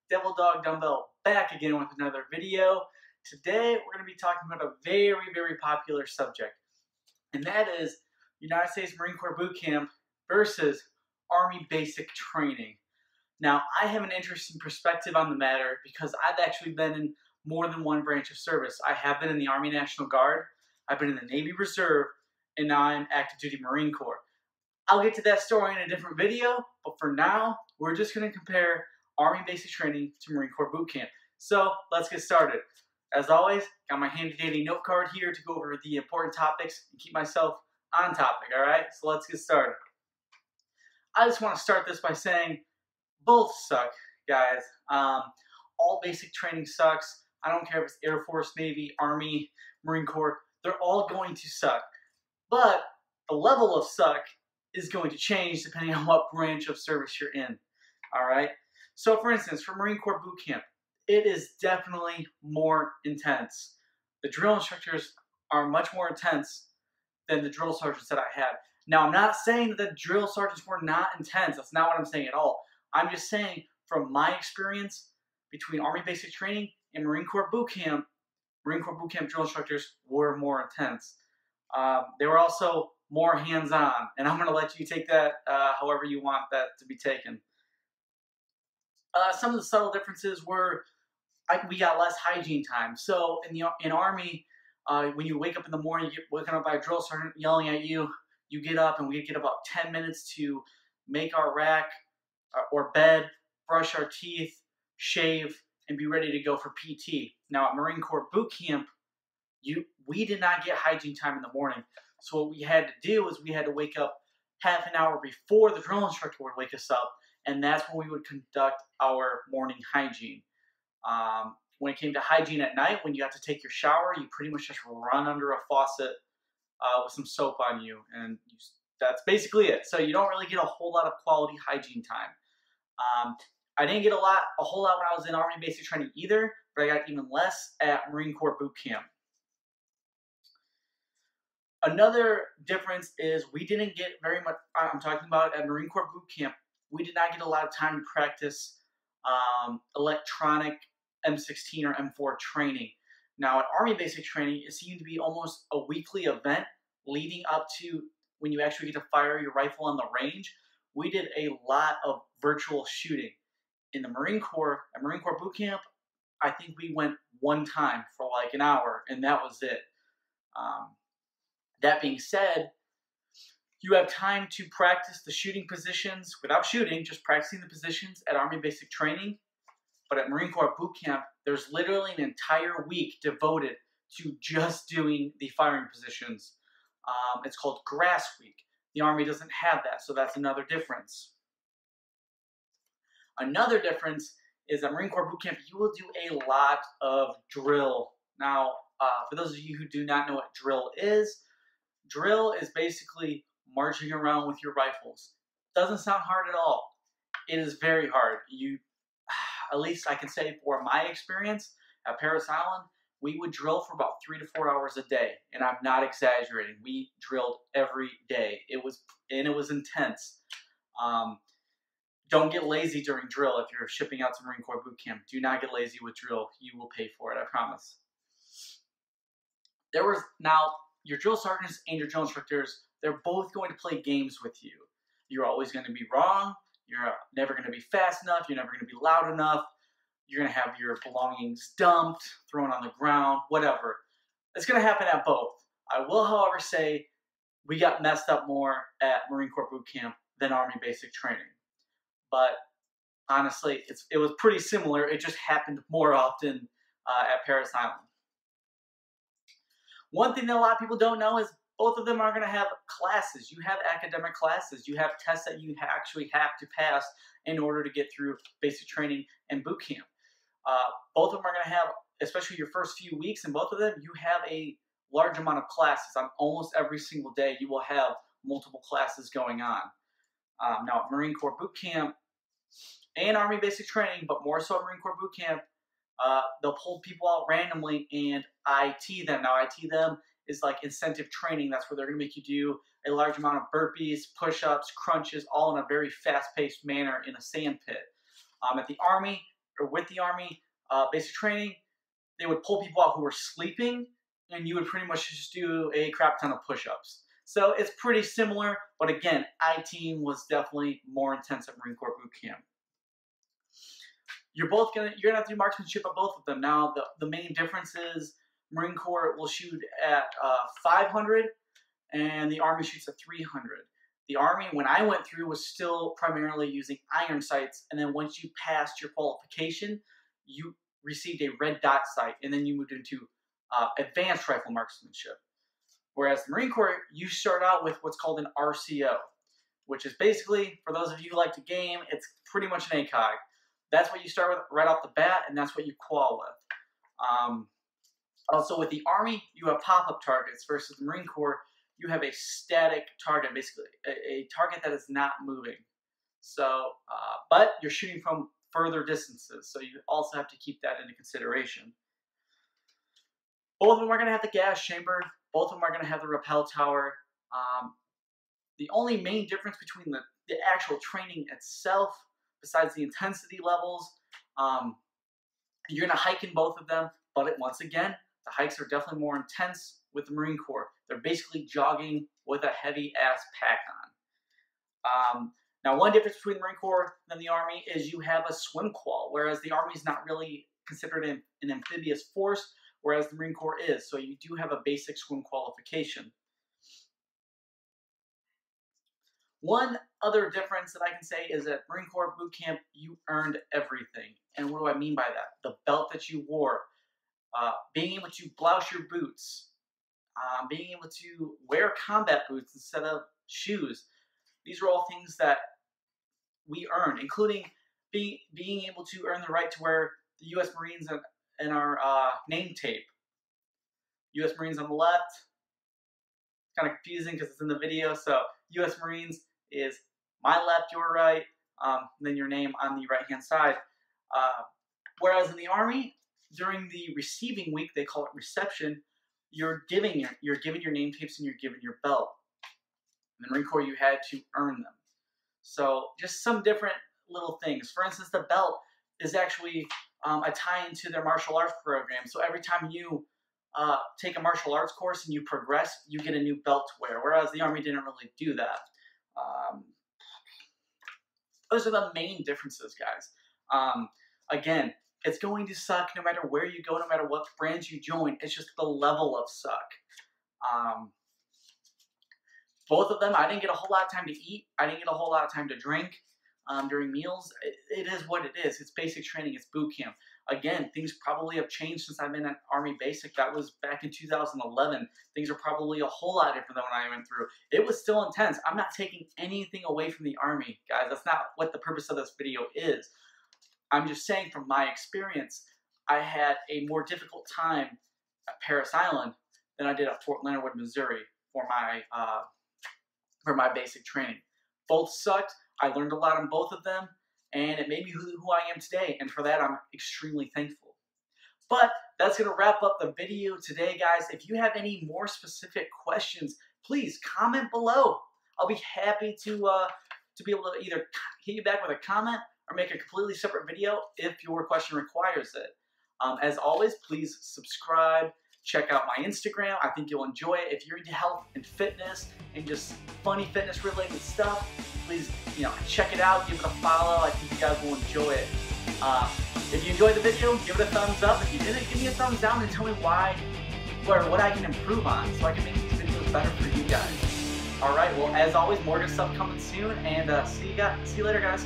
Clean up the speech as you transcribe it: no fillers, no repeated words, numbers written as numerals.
Devil Dog Dumbbell back again with another video. Today we're going to be talking about a very popular subject, and that is United States Marine Corps Bootcamp versus Army basic training. Now, I have an interesting perspective on the matter because I've actually been in more than one branch of service. I have been in the Army National Guard, I've been in the Navy Reserve, and now I'm active duty Marine Corps. I'll get to that story in a different video, but for now, we're just going to compare Army basic training to Marine Corps Bootcamp. So let's get started. As always, got my handy dandy note card here to go over the important topics and keep myself on topic, alright? So let's get started. I just want to start this by saying both suck, guys. All basic training sucks. I don't care if it's Air Force, Navy, Army, Marine Corps. They're all going to suck. But the level of suck is going to change depending on what branch of service you're in. Alright? So for instance, for Marine Corps Bootcamp, it is definitely more intense. The drill instructors are much more intense than the drill sergeants that I had. Now, I'm not saying that the drill sergeants were not intense. That's not what I'm saying at all. I'm just saying from my experience between Army basic training and Marine Corps Bootcamp drill instructors were more intense. They were also more hands-on, and I'm going to let you take that however you want that to be taken. Some of the subtle differences were we got less hygiene time. So in Army, when you wake up in the morning, you get woken up by a drill sergeant yelling at you. You get up, and we get about 10 minutes to make our rack or bed, brush our teeth, shave, and be ready to go for PT. Now at Marine Corps Bootcamp, we did not get hygiene time in the morning. So what we had to do is we had to wake up half an hour before the drill instructor would wake us up, and that's when we would conduct our morning hygiene. When it came to hygiene at night, when you have to take your shower, you pretty much just run under a faucet with some soap on you, and that's basically it. So you don't really get a whole lot of quality hygiene time. I didn't get a whole lot when I was in Army basic training either, but I got even less at Marine Corps Bootcamp. Another difference is we didn't get very much, I'm talking about at Marine Corps Bootcamp, we did not get a lot of time to practice electronic M16 or M4 training. Now at Army basic training, it seemed to be almost a weekly event leading up to when you actually get to fire your rifle on the range. We did a lot of virtual shooting. In the Marine Corps, at Marine Corps Bootcamp, I think we went one time for like an hour, and that was it. That being said, you have time to practice the shooting positions without shooting, just practicing the positions at Army basic training. But at Marine Corps Bootcamp, there's literally an entire week devoted to just doing the firing positions. It's called Grass Week. The Army doesn't have that, so that's another difference. Another difference is at Marine Corps Bootcamp, you will do a lot of drill. Now, for those of you who do not know what drill is basically marching around with your rifles. Doesn't sound hard at all. It is very hard. At least I can say for my experience at Parris Island, we would drill for about 3 to 4 hours a day, and I'm not exaggerating. We drilled every day. It was intense. Don't get lazy during drill if you're shipping out to Marine Corps Bootcamp. Do not get lazy with drill. You will pay for it, I promise. Now, your drill sergeants and your drill instructors, they're both going to play games with you. You're always going to be wrong. You're never going to be fast enough. You're never going to be loud enough. You're going to have your belongings dumped, thrown on the ground, whatever. It's going to happen at both. I will, however, say we got messed up more at Marine Corps Bootcamp than Army basic training. But honestly, it was pretty similar. It just happened more often at Parris Island. One thing that a lot of people don't know is both of them are going to have classes. You have academic classes. You have tests that you actually have to pass in order to get through basic training and boot camp. Both of them are going to have, especially your first few weeks, in both of them, you have a large amount of classes. On almost every single day, you will have multiple classes going on. Now, at Marine Corps Bootcamp and Army basic training, but more so at Marine Corps Bootcamp, they'll pull people out randomly and IT them. Now, IT them is like incentive training. That's where they're going to make you do a large amount of burpees, push-ups, crunches, all in a very fast-paced manner in a sand pit. At the Army, with the Army basic training, they would pull people out who were sleeping, and you would pretty much just do a crap ton of push-ups. So it's pretty similar, but again, I-Team was definitely more intense at Marine Corps Bootcamp. You're gonna have to do marksmanship at both of them. Now, the main difference is Marine Corps will shoot at 500, and the Army shoots at 300. The Army, when I went through, was still primarily using iron sights, and then once you passed your qualification, you received a red dot sight, and then you moved into advanced rifle marksmanship. Whereas the Marine Corps, you start out with what's called an RCO, which is basically, for those of you who like to game, it's pretty much an ACOG. That's what you start with right off the bat, and that's what you qual with. Also, with the Army, you have pop-up targets versus the Marine Corps. You have a static target, basically a target that is not moving. So, but you're shooting from further distances, so you also have to keep that into consideration. Both of them are going to have the gas chamber. Both of them are going to have the rappel tower. The only main difference between the actual training itself, besides the intensity levels, you're going to hike in both of them, but once again, the hikes are definitely more intense with the Marine Corps. They're basically jogging with a heavy-ass pack on. Now, one difference between the Marine Corps and the Army is you have a swim qual, whereas the Army is not really considered an amphibious force, whereas the Marine Corps is. So you do have a basic swim qualification. One other difference that I can say is that Marine Corps Bootcamp, you earned everything. And what do I mean by that? The belt that you wore, being able to blouse your boots, being able to wear combat boots instead of shoes. These are all things that we earned, including being able to earn the right to wear the U.S. Marines and our name tape. U.S. Marines on the left. It's kind of confusing because it's in the video. So U.S. Marines is my left, your right, then your name on the right-hand side. Whereas in the Army, during the receiving week, they call it reception, you're giving your name tapes and you're giving your belt. In the Marine Corps, you had to earn them. So just some different little things. For instance, the belt is actually a tie into their martial arts program. So every time you take a martial arts course and you progress, you get a new belt to wear, whereas the Army didn't really do that. Those are the main differences, guys. Again, it's going to suck no matter where you go, no matter what branch you join. It's just the level of suck. Both of them, I didn't get a whole lot of time to eat. I didn't get a whole lot of time to drink during meals. It is what it is. It's basic training. It's boot camp. Again, things probably have changed since I've been at Army Basic. That was back in 2011. Things are probably a whole lot different than when I went through. It was still intense. I'm not taking anything away from the Army, guys. That's not what the purpose of this video is. I'm just saying from my experience, I had a more difficult time at Parris Island than I did at Fort Leonard Wood, Missouri for my basic training. Both sucked. I learned a lot on both of them, and it made me who I am today, and for that, I'm extremely thankful. But that's going to wrap up the video today, guys. If you have any more specific questions, please comment below. I'll be happy to be able to either hit you back with a comment or make a completely separate video if your question requires it. As always, please subscribe. Check out my Instagram. I think you'll enjoy it. If you're into health and fitness and just funny fitness related stuff, please, check it out. Give it a follow. I think you guys will enjoy it. If you enjoyed the video, give it a thumbs up. If you didn't, give me a thumbs down and tell me why or what I can improve on so I can make these videos better for you guys. All right. Well, as always, more good stuff coming soon, and see you later, guys.